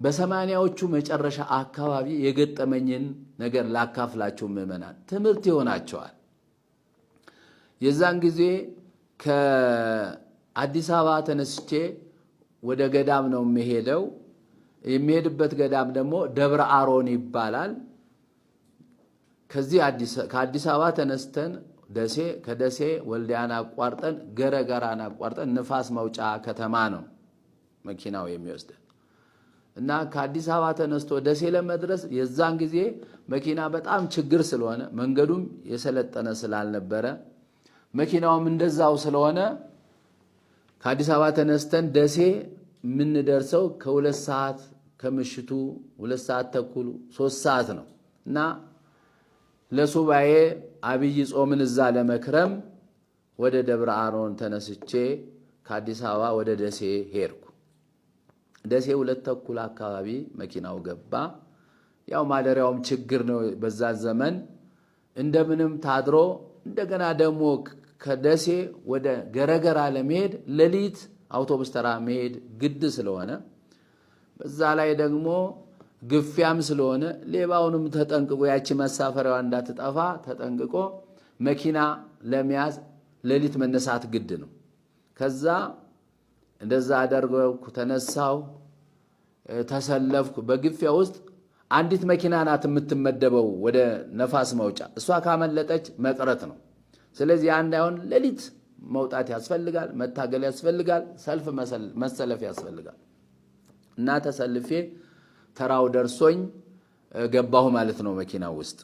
በሰማንያዎቹ መጨረሻ አካባቢ የገጠመኝን ነገር ላካፍላችሁ ምዕመናን ትምህርት ይሆናቸዋል። የዛን ጊዜ ከአዲስ አበባ ተነስቼ ወደ ገዳም ነው የምሄደው። የሚሄድበት ገዳም ደግሞ ደብረ አሮን ይባላል። ከአዲስ አበባ ተነስተን ደሴ፣ ከደሴ ወልዲያን አቋርጠን ገረገራን አቋርጠን ንፋስ መውጫ ከተማ ነው መኪናው የሚወስደን እና ከአዲስ አበባ ተነስቶ ደሴ ለመድረስ የዛን ጊዜ መኪና በጣም ችግር ስለሆነ መንገዱም የሰለጠነ ስላልነበረ መኪናውም እንደዛው ስለሆነ ከአዲስ አበባ ተነስተን ደሴ የምንደርሰው ከ2 ሰዓት ከምሽቱ 2 ሰዓት ተኩል 3 ሰዓት ነው እና ለሱባኤ አብይ ጾምን እዛ ለመክረም ወደ ደብረ አሮን ተነስቼ ከአዲስ አበባ ወደ ደሴ ሄድኩ። ደሴ 2 ተኩል አካባቢ መኪናው ገባ። ያው ማደሪያውም ችግር ነው በዛ ዘመን። እንደምንም ታድሮ እንደገና ደግሞ ከደሴ ወደ ገረገራ ለመሄድ ሌሊት አውቶቡስ ተራ መሄድ ግድ ስለሆነ በዛ ላይ ደግሞ ግፊያም ስለሆነ ሌባውንም ተጠንቅቆ ያቺ መሳፈሪያዋ እንዳትጠፋ ተጠንቅቆ መኪና ለመያዝ ሌሊት መነሳት ግድ ነው። ከዛ እንደዛ አደረግኩ። ተነሳው፣ ተሰለፍኩ። በግፊያ ውስጥ አንዲት መኪና ናት የምትመደበው ወደ ነፋስ መውጫ። እሷ ካመለጠች መቅረት ነው። ስለዚህ እንዳይሆን ሌሊት መውጣት ያስፈልጋል፣ መታገል ያስፈልጋል፣ ሰልፍ መሰለፍ ያስፈልጋል እና ተሰልፌ ተራው ደርሶኝ ገባሁ ማለት ነው መኪናው ውስጥ።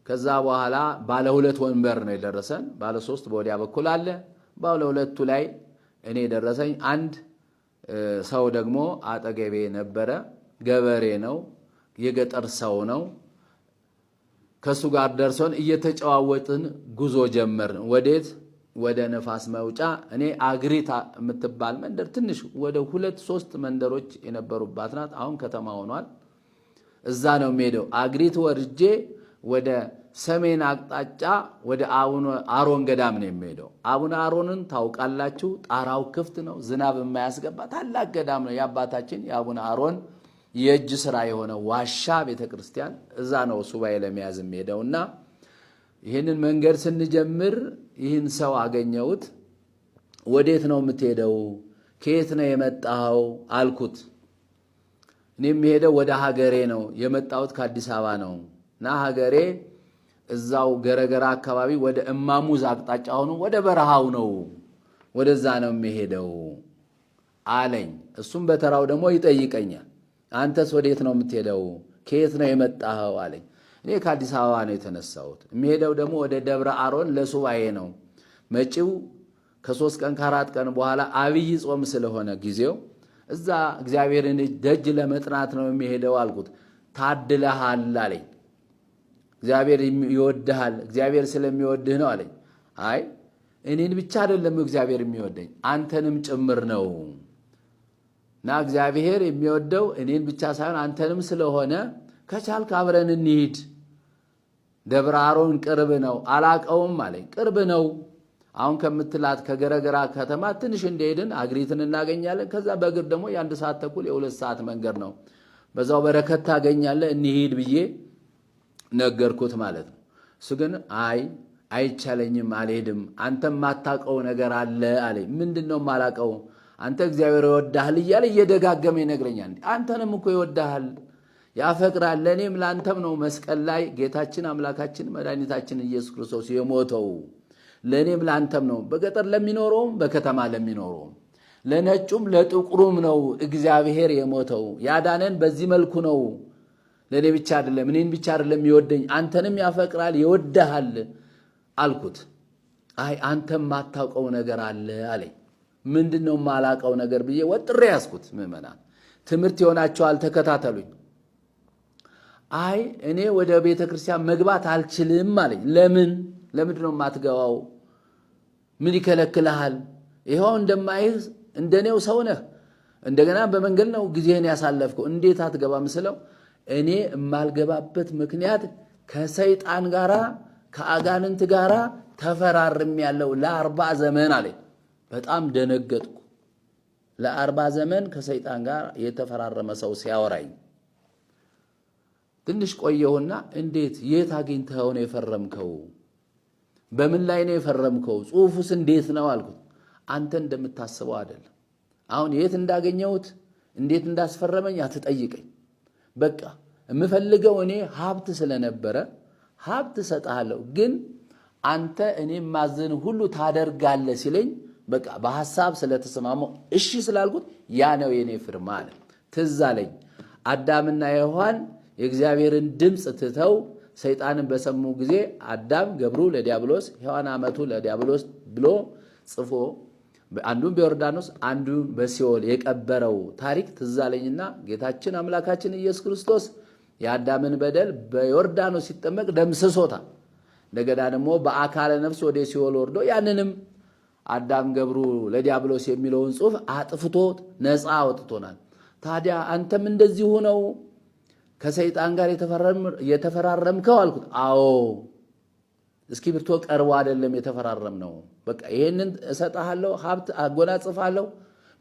ከዛ በኋላ ባለ 2 ወንበር ነው የደረሰን። ባለ 3 በወዲያ በኩል አለ። ባለ 2ቱ ላይ እኔ ደረሰኝ። አንድ ሰው ደግሞ አጠገቤ ነበረ። ገበሬ ነው፣ የገጠር ሰው ነው። ከሱ ጋር ደርሶን እየተጨዋወጥን ጉዞ ጀመርን። ወዴት? ወደ ነፋስ መውጫ። እኔ አግሪት የምትባል መንደር ትንሽ ወደ 2-3 መንደሮች የነበሩባት ናት። አሁን ከተማ ሆኗል። እዛ ነው የሚሄደው። አግሪት ወርጄ ወደ ሰሜን አቅጣጫ ወደ አቡነ አሮን ገዳም ነው የሚሄደው። አቡነ አሮንን ታውቃላችሁ። ጣራው ክፍት ነው፣ ዝናብ የማያስገባ ታላቅ ገዳም ነው። የአባታችን የአቡነ አሮን የእጅ ስራ የሆነ ዋሻ ቤተክርስቲያን እዛ ነው ሱባኤ ለመያዝ የሚሄደውና ይህንን መንገድ ስንጀምር ይህን ሰው አገኘሁት። ወዴት ነው የምትሄደው? ከየት ነው የመጣኸው አልኩት። እኔ የምሄደው ወደ ሀገሬ ነው የመጣሁት፣ ከአዲስ አበባ ነው እና ሀገሬ እዛው ገረገራ አካባቢ ወደ እማሙዝ አቅጣጫ ሆኖ ወደ በረሃው ነው፣ ወደዛ ነው የሚሄደው አለኝ። እሱም በተራው ደግሞ ይጠይቀኛል። አንተስ ወዴት ነው የምትሄደው? ከየት ነው የመጣኸው አለኝ። እኔ ከአዲስ አበባ ነው የተነሳሁት። የሚሄደው ደግሞ ወደ ደብረ አሮን ለሱባኤ ነው። መጪው ከ3 ቀን ከ4 ቀን በኋላ አብይ ጾም ስለሆነ ጊዜው እዛ እግዚአብሔርን ደጅ ለመጥናት ነው የሚሄደው አልኩት። ታድለሃል አለኝ። እግዚአብሔር ይወድሃል፣ እግዚአብሔር ስለሚወድህ ነው አለኝ። አይ እኔን ብቻ አይደለም እግዚአብሔር የሚወደኝ አንተንም ጭምር ነው እና እግዚአብሔር የሚወደው እኔን ብቻ ሳይሆን አንተንም ስለሆነ ከቻልክ አብረን እንሂድ። ደብረ አሮን ቅርብ ነው። አላቀውም አለኝ። ቅርብ ነው። አሁን ከምትላት ከገረገራ ከተማ ትንሽ እንደሄድን አግሪትን እናገኛለን። ከዛ በእግር ደግሞ የ1 ሰዓት ተኩል የ2 ሰዓት መንገድ ነው። በዛው በረከት ታገኛለህ፣ እንሂድ ብዬ ነገርኩት ማለት ነው። እሱ ግን አይቻለኝም፣ አልሄድም፣ አንተም ማታቀው ነገር አለ አለኝ። ምንድነው ማላቀው? አንተ እግዚአብሔር ይወድሃል እያለ እየደጋገመ ይነግረኛል። አንተንም እኮ ይወድሃል፣ ያፈቅራል፣ ለእኔም ለአንተም ነው መስቀል ላይ ጌታችን አምላካችን መድኃኒታችን ኢየሱስ ክርስቶስ የሞተው ለእኔም ለአንተም ነው። በገጠር ለሚኖረውም በከተማ ለሚኖረውም ለነጩም ለጥቁሩም ነው እግዚአብሔር የሞተው። ያዳነን በዚህ መልኩ ነው። ለእኔ ብቻ አይደለም፣ እኔን ብቻ አይደለም ይወደኝ፣ አንተንም ያፈቅራል፣ ይወድሃል አልኩት። አንተም ማታውቀው ነገር አለ አለኝ። ምንድነው ማላውቀው ነገር ብዬ ወጥሬ ያዝኩት። ምዕመናን ትምህርት ይሆናቸዋል፣ ተከታተሉኝ። እኔ ወደ ቤተ ክርስቲያን መግባት አልችልም አለኝ። ለምንድነው የማትገባው? ምን ይከለክልሃል? ይኸው እንደማይህ እንደኔው ሰው ነህ፣ እንደገና በመንገድ ነው ጊዜህን ያሳለፍከው፣ እንዴት አትገባም ስለው እኔ የማልገባበት ምክንያት ከሰይጣን ጋራ ከአጋንንት ጋራ ተፈራርም ያለው ለ40 ዘመን አለኝ። በጣም ደነገጥኩ። ለ40 ዘመን ከሰይጣን ጋር የተፈራረመ ሰው ሲያወራኝ ትንሽ ቆየውና እንዴት የት አግኝተው ነው የፈረምከው? በምን ላይ ነው የፈረምከው? ጽሁፉስ እንዴት ነው አልኩት። አንተ እንደምታስበው አይደለም። አሁን የት እንዳገኘሁት እንዴት እንዳስፈረመኝ አትጠይቀኝ። በቃ የምፈልገው እኔ ሀብት ስለነበረ ሀብት ሰጣለሁ፣ ግን አንተ እኔ ማዘን ሁሉ ታደርጋለህ ሲለኝ በቃ በሐሳብ ስለተሰማማው እሺ ስላልኩት ያ ነው የኔ ፍርማ አለ። ትዝ አለኝ አዳምና ሔዋን የእግዚአብሔርን ድምፅ ትተው ሰይጣንን በሰሙ ጊዜ አዳም ገብሩ ለዲያብሎስ ሔዋን አመቱ ለዲያብሎስ ብሎ ጽፎ አንዱን በዮርዳኖስ አንዱን በሲኦል የቀበረው ታሪክ ትዝ አለኝና ጌታችን አምላካችን ኢየሱስ ክርስቶስ የአዳምን በደል በዮርዳኖስ ሲጠመቅ ደምስሶታል። እንደገና ደግሞ በአካለ ነፍስ ወደ ሲኦል ወርዶ ያንንም አዳም ገብሩ ለዲያብሎስ የሚለውን ጽሑፍ አጥፍቶት ነፃ አውጥቶናል። ታዲያ አንተም እንደዚሁ ነው ከሰይጣን ጋር የተፈራረምከው አልኩት። አዎ እስክሪብቶ ቀርቦ አይደለም የተፈራረምነው። በቃ ይሄንን እሰጣለሁ፣ ሀብት አጎናጽፋለሁ፣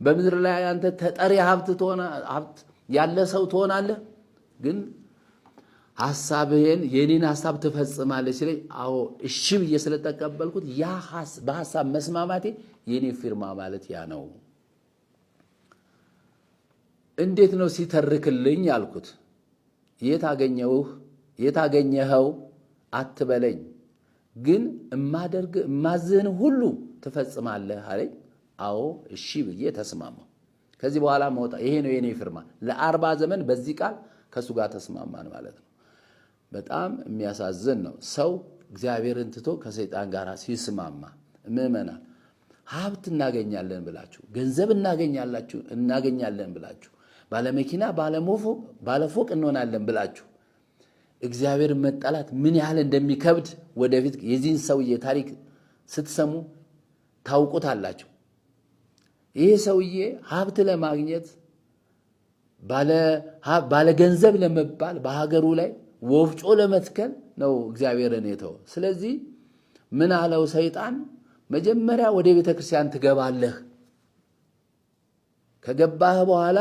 በምድር ላይ አንተ ተጠሪ ሀብት ያለ ሰው ትሆናለህ፣ ግን ሐሳብህን የኔን ሐሳብ ትፈጽማለህ ሲለኝ አዎ እሺ ብዬ ስለተቀበልኩት ያ በሐሳብ መስማማቴ የኔ ፊርማ ማለት ያ ነው። እንዴት ነው ሲተርክልኝ አልኩት። የት አገኘኸው አትበለኝ፣ ግን እማዝህን ሁሉ ትፈጽማለህ አለኝ። አዎ እሺ ብዬ ተስማማሁ። ከዚህ በኋላ መውጣ ይሄ ነው የኔ ፊርማ። ለ40 ዘመን በዚህ ቃል ከሱ ጋር ተስማማን ማለት ነው። በጣም የሚያሳዝን ነው ሰው እግዚአብሔርን ትቶ ከሰይጣን ጋር ሲስማማ። ምእመናን ሀብት እናገኛለን ብላችሁ ገንዘብ እናገኛለን ብላችሁ ባለመኪና ባለፎቅ እንሆናለን ብላችሁ እግዚአብሔር መጣላት ምን ያህል እንደሚከብድ ወደፊት የዚህን ሰውዬ ታሪክ ስትሰሙ ታውቁታላችሁ። ይሄ ሰውዬ ሀብት ለማግኘት ባለ ገንዘብ ለመባል በሀገሩ ላይ ወፍጮ ለመትከል ነው እግዚአብሔርን የተወ። ስለዚህ ምን አለው ሰይጣን? መጀመሪያ ወደ ቤተ ክርስቲያን ትገባለህ። ከገባህ በኋላ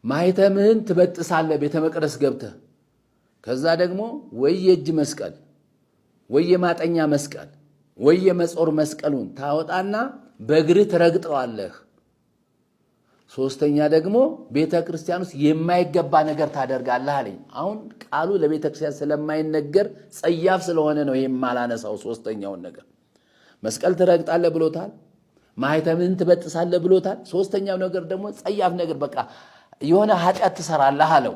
ማይተምህን ትበጥሳለህ ቤተ መቅደስ ገብተህ። ከዛ ደግሞ ወይ የእጅ መስቀል ወይ የማጠኛ መስቀል ወይ የመጾር መስቀሉን ታወጣና በእግርህ ትረግጠዋለህ። ሶስተኛ ደግሞ ቤተ ክርስቲያን ውስጥ የማይገባ ነገር ታደርጋለህ አለኝ። አሁን ቃሉ ለቤተ ክርስቲያን ስለማይነገር ጸያፍ ስለሆነ ነው የማላነሳው። ሶስተኛውን ነገር መስቀል ትረግጣለህ ብሎታል። ማህተምን ትበጥሳለህ ብሎታል። ሶስተኛው ነገር ደግሞ ጸያፍ ነገር በቃ የሆነ ኃጢአት ትሰራለህ አለው።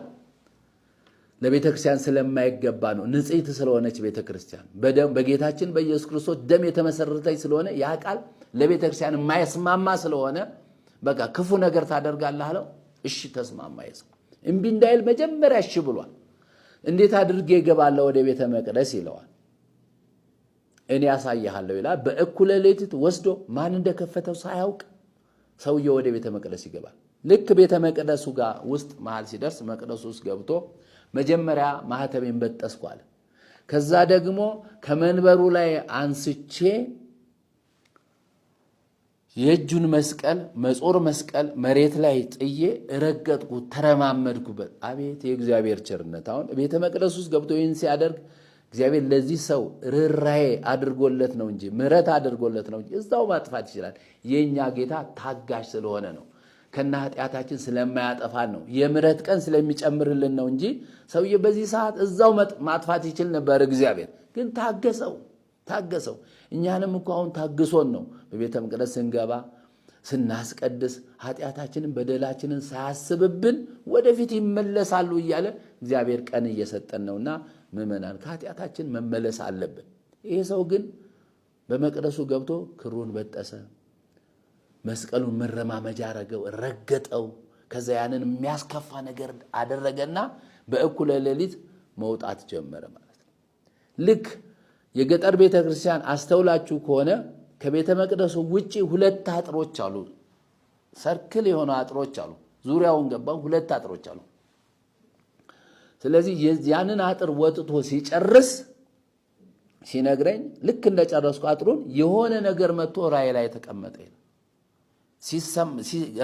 ለቤተ ክርስቲያን ስለማይገባ ነው። ንጽሕት ስለሆነች ቤተ ክርስቲያን በጌታችን በኢየሱስ ክርስቶስ ደም የተመሰረተች ስለሆነ ያ ቃል ለቤተ ክርስቲያን የማይስማማ ስለሆነ በቃ ክፉ ነገር ታደርጋለህ አለው። እሺ ተስማማ። ይሰው እምቢ እንዳይል መጀመሪያ እሺ ብሏል። እንዴት አድርጌ እገባለሁ ወደ ቤተ መቅደስ ይለዋል። እኔ ያሳያለሁ ይላል። በእኩለ ሌሊት ወስዶ ማን እንደከፈተው ሳያውቅ ሰውየው ወደ ቤተ መቅደስ ይገባል። ልክ ቤተ መቅደሱ ጋር ውስጥ መሃል ሲደርስ መቅደሱ ውስጥ ገብቶ መጀመሪያ ማህተቤን በጠስኩ አለ። ከዛ ደግሞ ከመንበሩ ላይ አንስቼ የእጁን መስቀል መጾር መስቀል መሬት ላይ ጥዬ ረገጥኩት፣ ተረማመድኩበት። አቤት የእግዚአብሔር ቸርነት! አሁን ቤተ መቅደስ ውስጥ ገብቶ ይህን ሲያደርግ እግዚአብሔር ለዚህ ሰው ርኅራኄ አድርጎለት ነው እንጂ ምሕረት አድርጎለት ነው እንጂ እዛው ማጥፋት ይችላል። የኛ ጌታ ታጋሽ ስለሆነ ነው። ከና ኃጢአታችን ስለማያጠፋን ነው። የምሕረት ቀን ስለሚጨምርልን ነው እንጂ ሰውዬ በዚህ ሰዓት እዛው ማጥፋት ይችል ነበር። እግዚአብሔር ግን ታገሰው። እኛንም እኮ አሁን ታግሶን ነው በቤተ መቅደስ ስንገባ ስናስቀድስ ኃጢአታችንን በደላችንን ሳያስብብን ወደፊት ይመለሳሉ እያለ እግዚአብሔር ቀን እየሰጠን ነውና ምእመናን ከኃጢአታችን መመለስ አለብን። ይሄ ሰው ግን በመቅደሱ ገብቶ ክሩን በጠሰ፣ መስቀሉን መረማመጃ አረገው፣ ረገጠው። ከዛ ያንን የሚያስከፋ ነገር አደረገና በእኩለ ሌሊት መውጣት ጀመረ ማለት ነው። ልክ የገጠር ቤተ ክርስቲያን አስተውላችሁ ከሆነ ከቤተ መቅደሱ ውጪ 2 አጥሮች አሉ። ሰርክል የሆኑ አጥሮች አሉ። ዙሪያውን ገባው 2 አጥሮች አሉ። ስለዚህ ያንን አጥር ወጥቶ ሲጨርስ ሲነግረኝ ልክ እንደጨረስኩ አጥሩን የሆነ ነገር መጥቶ ራእይ ላይ ተቀመጠ።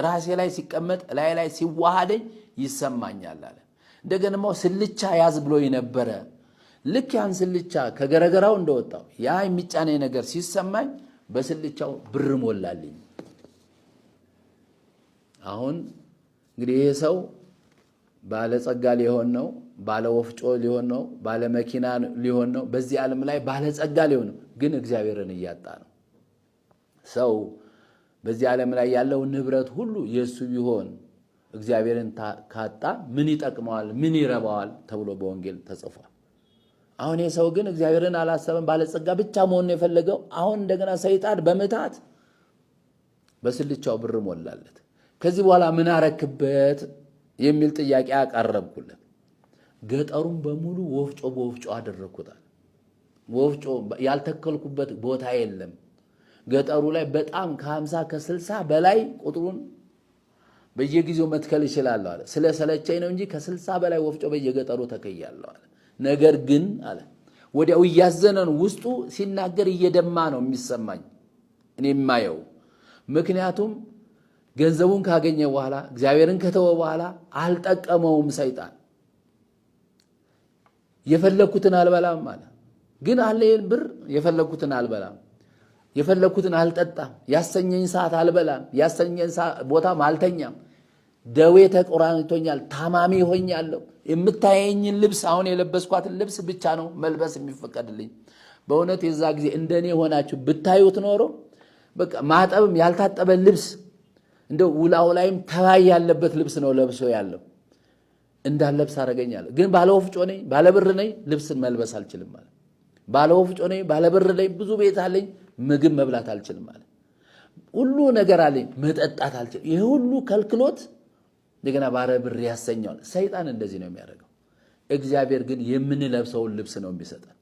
ራሴ ላይ ሲቀመጥ ላይ ሲዋሃደኝ ይሰማኛል አለ። እንደገናም ስልቻ ያዝ ብሎኝ ነበረ። ልክ ያን ስልቻ ከገረገራው እንደወጣው ያ የሚጫነኝ ነገር ሲሰማኝ በስልቻው ብር ሞላልኝ። አሁን እንግዲህ ይሄ ሰው ባለጸጋ ሊሆን ነው፣ ባለ ወፍጮ ሊሆን ነው፣ ባለ መኪና ሊሆን ነው፣ በዚህ ዓለም ላይ ባለጸጋ ሊሆን ነው፣ ግን እግዚአብሔርን እያጣ ነው። ሰው በዚህ ዓለም ላይ ያለው ንብረት ሁሉ የሱ ቢሆን እግዚአብሔርን ካጣ ምን ይጠቅመዋል? ምን ይረባዋል? ተብሎ በወንጌል ተጽፏል። አሁን ይሄ ሰው ግን እግዚአብሔርን አላሰበም፣ ባለጸጋ ብቻ መሆን የፈለገው። አሁን እንደገና ሰይጣን በመታት በስልቻው ብር ሞላለት። ከዚህ በኋላ ምን አረክበት የሚል ጥያቄ አቀረብኩለት። ገጠሩን በሙሉ ወፍጮ በወፍጮ አደረኩታል። ወፍጮ ያልተከልኩበት ቦታ የለም። ገጠሩ ላይ በጣም ከ50 ከ60 በላይ ቁጥሩን በየጊዜው መትከል ይችላልው አለ። ስለሰለቸኝ ነው እንጂ ከ60 በላይ ወፍጮ በየገጠሩ ተከያለሁ አለ። ነገር ግን አለ ወዲያው ያዘነን ውስጡ ሲናገር እየደማ ነው የሚሰማኝ እኔ የማየው። ምክንያቱም ገንዘቡን ካገኘ በኋላ እግዚአብሔርን ከተወ በኋላ አልጠቀመውም ሰይጣን። የፈለኩትን አልበላም አለ። ግን አለኝ ብር የፈለኩትን አልበላም፣ የፈለኩትን አልጠጣም፣ ያሰኘኝ ሰዓት አልበላም፣ ያሰኘኝ ቦታም አልተኛም። ደዌ ተቆራኝቶኛል፣ ታማሚ ሆኛለሁ። የምታየኝን ልብስ አሁን የለበስኳትን ልብስ ብቻ ነው መልበስ የሚፈቀድልኝ። በእውነት የዛ ጊዜ እንደኔ ሆናችሁ ብታዩት ኖሮ በቃ ማጠብም ያልታጠበ ልብስ እንደው ውላው ላይም ተባይ ያለበት ልብስ ነው ለብሶ ያለው እንዳለብስ አረጋኛለሁ። ግን ባለወፍጮ ነኝ፣ ባለብር ነኝ፣ ልብስን መልበስ አልችልም ማለት። ባለወፍጮ ነኝ፣ ባለብር ነኝ፣ ብዙ ቤት አለኝ፣ ምግብ መብላት አልችልም ማለት። ሁሉ ነገር አለኝ፣ መጠጣት አልችልም። ይሄ ሁሉ ከልክሎት እንደገና ባለብር ያሰኛል። ሰይጣን እንደዚህ ነው የሚያደርገው። እግዚአብሔር ግን የምንለብሰውን ልብስ ነው የሚሰጠን።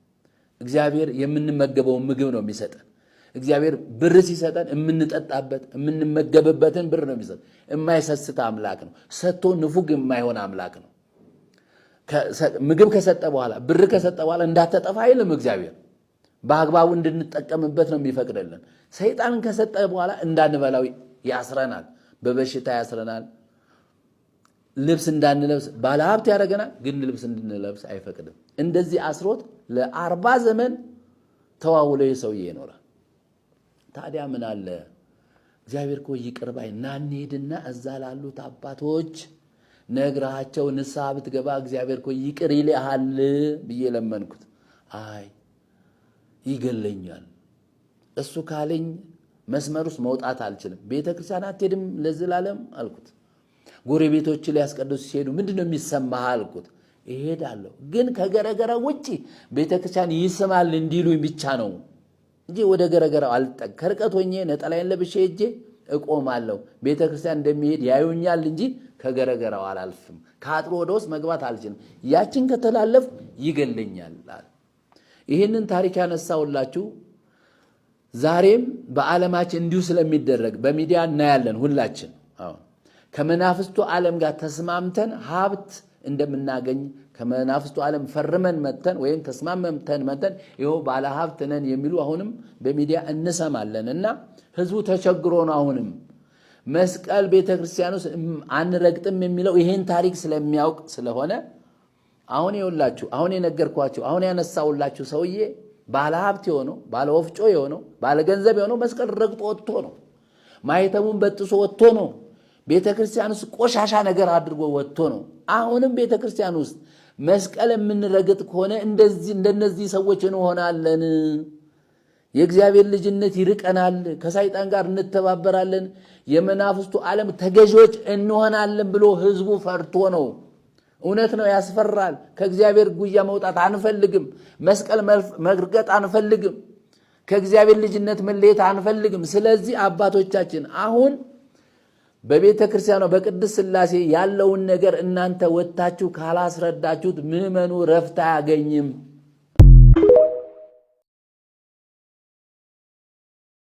እግዚአብሔር የምንመገበውን ምግብ ነው የሚሰጠን። እግዚአብሔር ብር ሲሰጠን የምንጠጣበት የምንመገብበትን ብር ነው የሚሰጠን። የማይሰስት አምላክ ነው። ሰጥቶ ንፉግ የማይሆን አምላክ ነው። ምግብ ከሰጠ በኋላ ብር ከሰጠ በኋላ እንዳትጠፋ አይልም እግዚአብሔር። በአግባቡ እንድንጠቀምበት ነው የሚፈቅድልን። ሰይጣንን ከሰጠ በኋላ እንዳንበላው ያስረናል፣ በበሽታ ያስረናል፣ ልብስ እንዳንለብስ ባለሀብት ያደርገናል፣ ግን ልብስ እንድንለብስ አይፈቅድም። እንደዚህ አስሮት ለ40 ዘመን ተዋውሎ ሰውዬ ይኖራል። ታዲያ ምን አለ እግዚአብሔር እኮ ይቅር ባይ ና እንሂድና እዛ ላሉት አባቶች ነግራቸው ንስሐ ብትገባ እግዚአብሔር እኮ ይቅር ይልሃል ብዬ ለመንኩት። አይ ይገለኛል፣ እሱ ካለኝ መስመር ውስጥ መውጣት አልችልም። ቤተክርስቲያን አትሄድም ለዘላለም አልኩት። ጎረቤቶች ሊያስቀድሱ ሲሄዱ ምንድነው የሚሰማህ አልኩት። እሄዳለሁ፣ ግን ከገረገራ ውጪ ቤተክርስቲያን ይስማል እንዲሉኝ ብቻ ነው እንጂ ወደ ገረገራው አልጠቅ። ከርቀት ሆኜ ነጠላዬን ለብሼ ሄጄ እቆማለሁ። ቤተክርስቲያን እንደሚሄድ ያዩኛል እንጂ ከገረገራው አላልፍም። ከአጥሩ ወደ ውስጥ መግባት አልችልም። ያችን ከተላለፍ ይገለኛል አለ። ይህንን ታሪክ ያነሳውላችሁ ዛሬም በዓለማችን እንዲሁ ስለሚደረግ በሚዲያ እናያለን ሁላችን። አሁን ከመናፍስቱ ዓለም ጋር ተስማምተን ሀብት እንደምናገኝ ከመናፍስቱ ዓለም ፈርመን መተን ወይም ተስማምተን መተን ይኸው ባለ ሀብት ነን የሚሉ አሁንም በሚዲያ እንሰማለን። እና ህዝቡ ተቸግሮ ነው አሁንም መስቀል ቤተክርስቲያን ውስጥ አንረግጥም የሚለው ይሄን ታሪክ ስለሚያውቅ ስለሆነ አሁን ይውላችሁ አሁን የነገርኳችሁ አሁን ያነሳውላችሁ ሰውዬ ባለ ሀብት የሆነው ባለ ወፍጮ የሆነው ባለ ገንዘብ የሆነው መስቀል ረግጦ ወጥቶ ነው። ማይተሙን በጥሶ ወጥቶ ነው። ቤተክርስቲያን ውስጥ ቆሻሻ ነገር አድርጎ ወጥቶ ነው። አሁንም ቤተክርስቲያን ውስጥ መስቀል የምንረግጥ ከሆነ እንደነዚህ ሰዎች እንሆናለን። የእግዚአብሔር ልጅነት ይርቀናል። ከሰይጣን ጋር እንተባበራለን። የመናፍስቱ ዓለም ተገዢዎች እንሆናለን ብሎ ህዝቡ ፈርቶ ነው። እውነት ነው፣ ያስፈራል። ከእግዚአብሔር ጉያ መውጣት አንፈልግም። መስቀል መርገጥ አንፈልግም። ከእግዚአብሔር ልጅነት መለየት አንፈልግም። ስለዚህ አባቶቻችን አሁን በቤተ ክርስቲያኗ በቅድስት ሥላሴ ያለውን ነገር እናንተ ወጣችሁ ካላስረዳችሁት ምዕመኑ ረፍት አያገኝም።